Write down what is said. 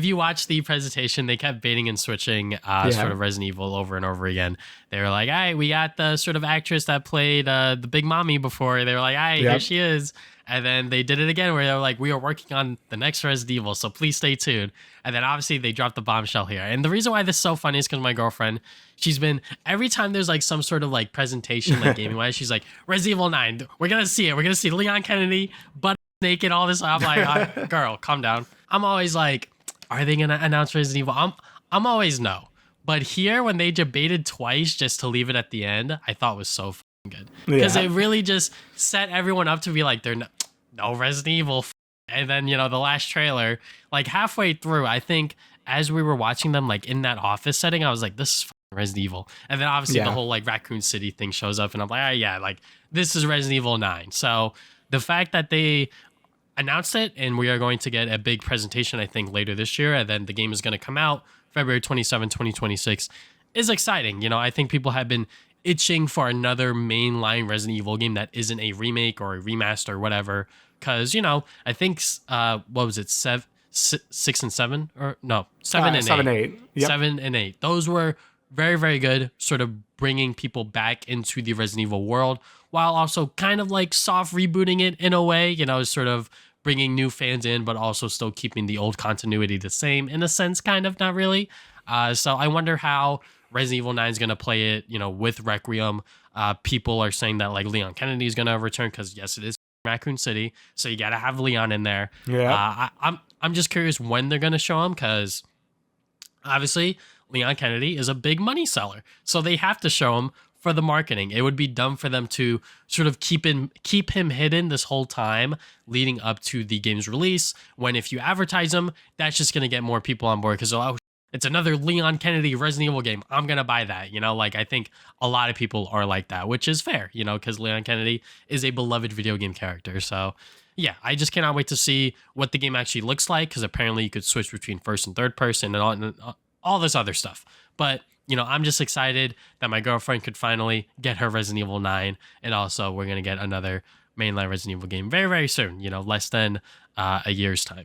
if you watch the presentation, they kept baiting and switching sort of Resident Evil over and over again. They were like, all right, we got the sort of actress that played the Big Mommy before. They were like, all right, here she is. And then they did it again where they were like, we are working on the next Resident Evil, so please stay tuned. And then obviously they dropped the bombshell here. And the reason why this is so funny is because my girlfriend, she's been, every time there's like some sort of like presentation, like gaming wise, she's like, Resident Evil 9, we're going to see it. We're going to see Leon Kennedy, butt naked, all this. I'm like, girl, calm down. I'm always like, are they going to announce Resident Evil? I'm always no. But here, when they debated twice just to leave it at the end, I thought was so good. Because it really just set everyone up to be like, they're no Resident Evil. And then, you know, the last trailer, like halfway through, I think as we were watching them, like in that office setting, I was like, this is Resident Evil. And then obviously the whole like Raccoon City thing shows up and I'm like, oh, yeah, like this is Resident Evil 9. So the fact that they announced it and we are going to get a big presentation, I think, later this year, and then the game is going to come out February 27, 2026, is exciting. You know, I think people have been itching for another mainline Resident Evil game that isn't a remake or a remaster or whatever. Because, you know, I think, what was it, 6 and 7? Or no, 7 and 8. 7 and 8. Yep. 7 and 8. Those were very, very good, sort of bringing people back into the Resident Evil world, while also kind of like soft rebooting it in a way, you know, sort of bringing new fans in, but also still keeping the old continuity the same in a sense, kind of, not really. So I wonder how Resident Evil 9 is going to play it, you know, with Requiem. People are saying that like Leon Kennedy is going to return because yes, it is Raccoon City, so you got to have Leon in there. Yeah. I'm just curious when they're going to show him because obviously Leon Kennedy is a big money seller, so they have to show him for the marketing. It would be dumb for them to sort of keep him hidden this whole time leading up to the game's release, when if you advertise him, that's just going to get more people on board because, oh, it's another Leon Kennedy Resident Evil game. I'm going to buy that. You know, like I think a lot of people are like that, which is fair, you know, because Leon Kennedy is a beloved video game character. So yeah, I just cannot wait to see what the game actually looks like, because apparently you could switch between first and third person and all this other stuff. But you know, I'm just excited that my girlfriend could finally get her Resident Evil 9. And also we're going to get another mainline Resident Evil game very, very soon, you know, less than a year's time.